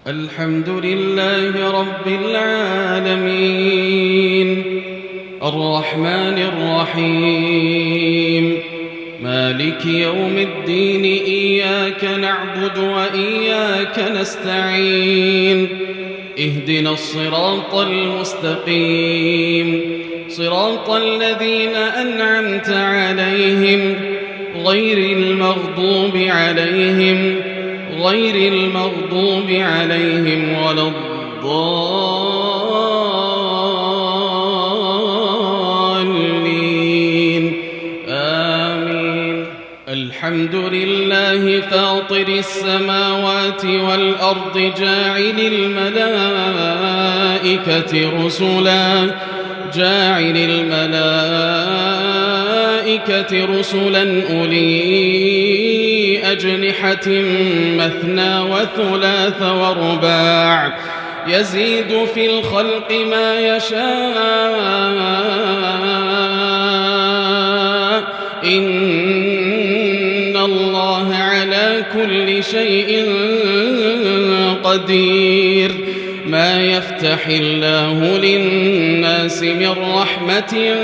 الحمد لله رب العالمين الرحمن الرحيم مالك يوم الدين إياك نعبد وإياك نستعين اهدنا الصراط المستقيم صراط الذين أنعمت عليهم غير المغضوب عليهم ولا الضالين آمين. الحمد لله فاطر السماوات والأرض جاعل الملائكة رسلا أولي أجنحة مثنى وثلاث ورباع يزيد في الخلق ما يشاء إن الله على كل شيء قدير. ما يفتح الله للناس من رحمة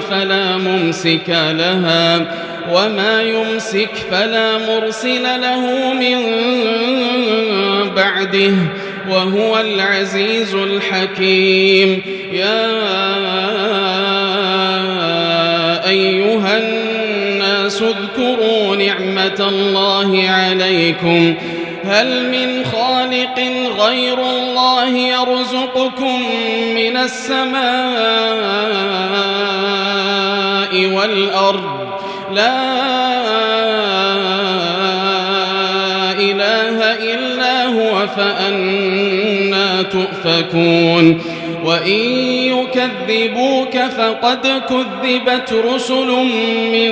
فلا ممسك لها وما يمسك فلا مرسل له من بعده وهو العزيز الحكيم. يا أيها الناس اذكروا نعمة الله عليكم هل من خالق غير الله يرزقكم من السماء والأرض لا إله إلا هو فأنى تؤفكون. وإن يكذبوك فقد كذبت رسل من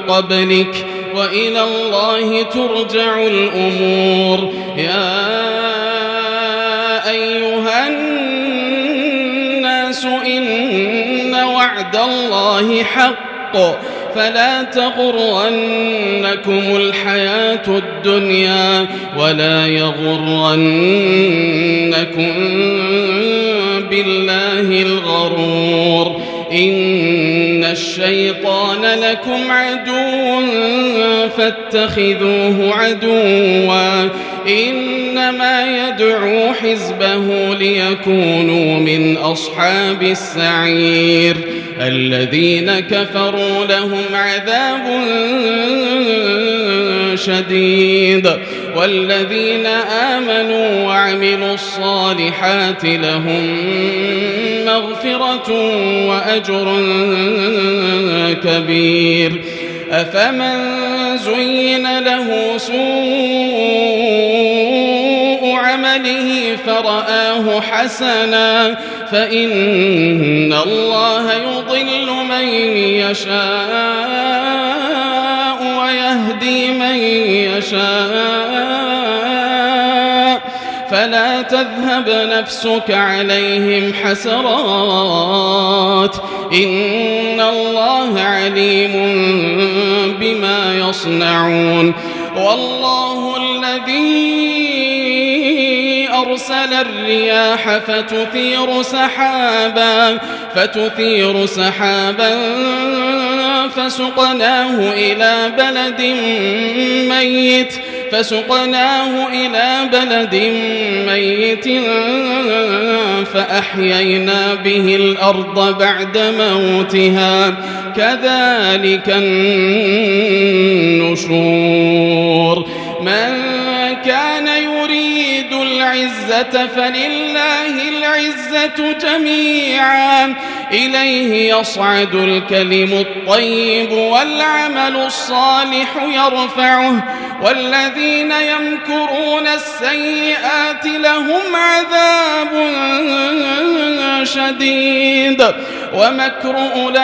قبلك وإلى الله ترجع الأمور. يا أيها الناس إن وعد الله حق فلا تغرنكم الحياة الدنيا ولا يغرنكم بالله الغرور. إن الشيطان لكم عدو فاتخذوه عدوا إنما يدعو حزبه ليكونوا من أصحاب السعير. الذين كفروا لهم عذاب شديد والذين آمنوا وعملوا الصالحات لهم مغفرة وأجر كبير. أفمن زين له سوء عمله فرآه حسنا فإن الله يضل من يشاء ويهدي من يشاء فلا تذهب نفسك عليهم حسرات إن الله عليم بما يصنعون. والله الذي أرسل الرياح فتثير سحابا فسقناه إلى بلد ميت فأحيينا به الأرض بعد موتها كذلك النشور. من كان يريد العزة فلله العزة جميعا إليه يصعد الكلم الطيب والعمل الصالح يرفعه والذين يمكرون السيئات لهم عذاب شديد ومكر أولئك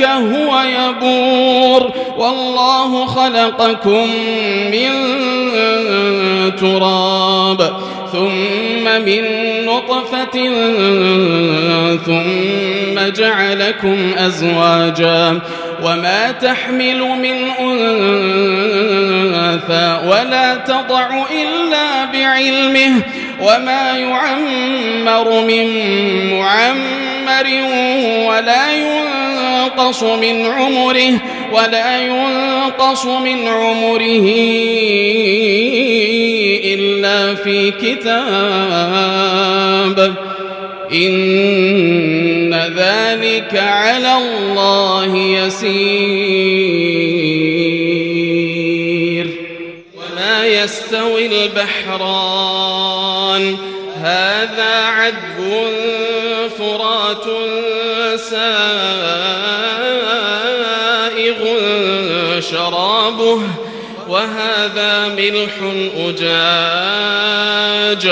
هو يبور. والله خلقكم من تراب ثم من نطفة ثم جعلكم أزواجا وما تحمل من أنثى ولا تضع إلا بعلمه وما يعمر من معمر ولا ينقص من عمره إلا في كتاب إن ذلك على الله يسير. وما يستوي البحران هذا عذب فرات سائغ شرابه وهذا ملح أجاج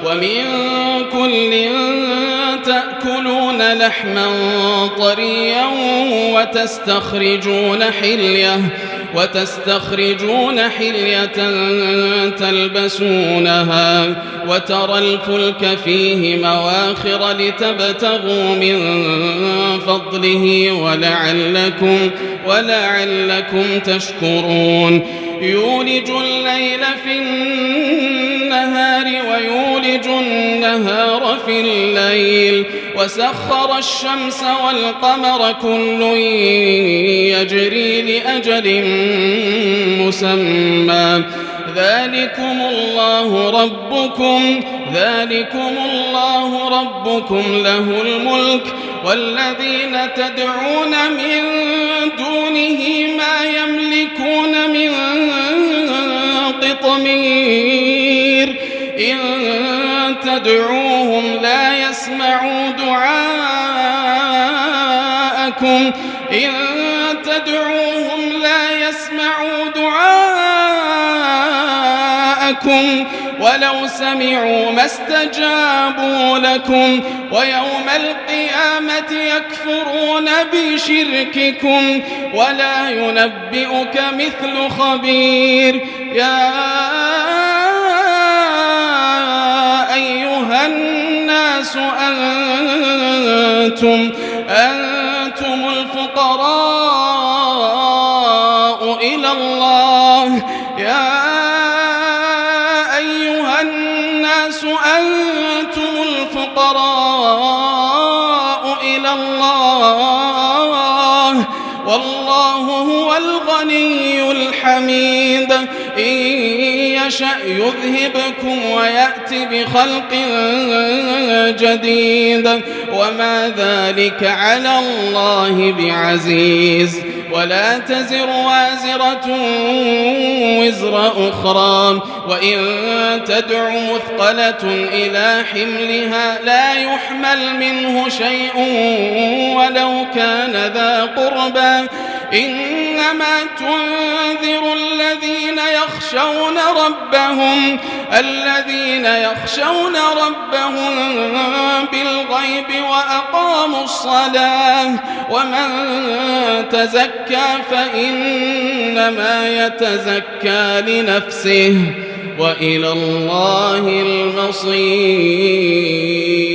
ومن كل تأكلون لحما طريا وتستخرجون حلية تلبسونها وترى الفلك فيه مواخر لتبتغوا من فضله ولعلكم تشكرون. يولج الليل في النهار ويولج النهار في الليل وسخر الشمس والقمر كل يجري لأجل مسمى ذلكم الله ربكم له الملك والذين تدعون من دونه ما يملكون من قطمير إن تدعوهم لا يسمعوا دعاءكم ولو سمعوا ما استجابوا لكم ويوم القيامة يكفرون بشرككم ولا ينبئك مثل خبير. يا أيها الناس أنتم الفقراء إلى الله أنتم الفقراء إلى الله والله هو الغني الحميد إن يشأ يذهبكم ويأتي بخلق جديد وما ذلك على الله بعزيز. ولا تزر وازرة وزر أخرى وإن تدع مثقلة إلى حملها لا يحمل منه شيء ولو كان ذا قربى إنما تنذر الذين يخشون ربهم بالغيب وأقاموا الصلاة ومن تزكى فإنما يتزكى لنفسه وإلى الله المصير.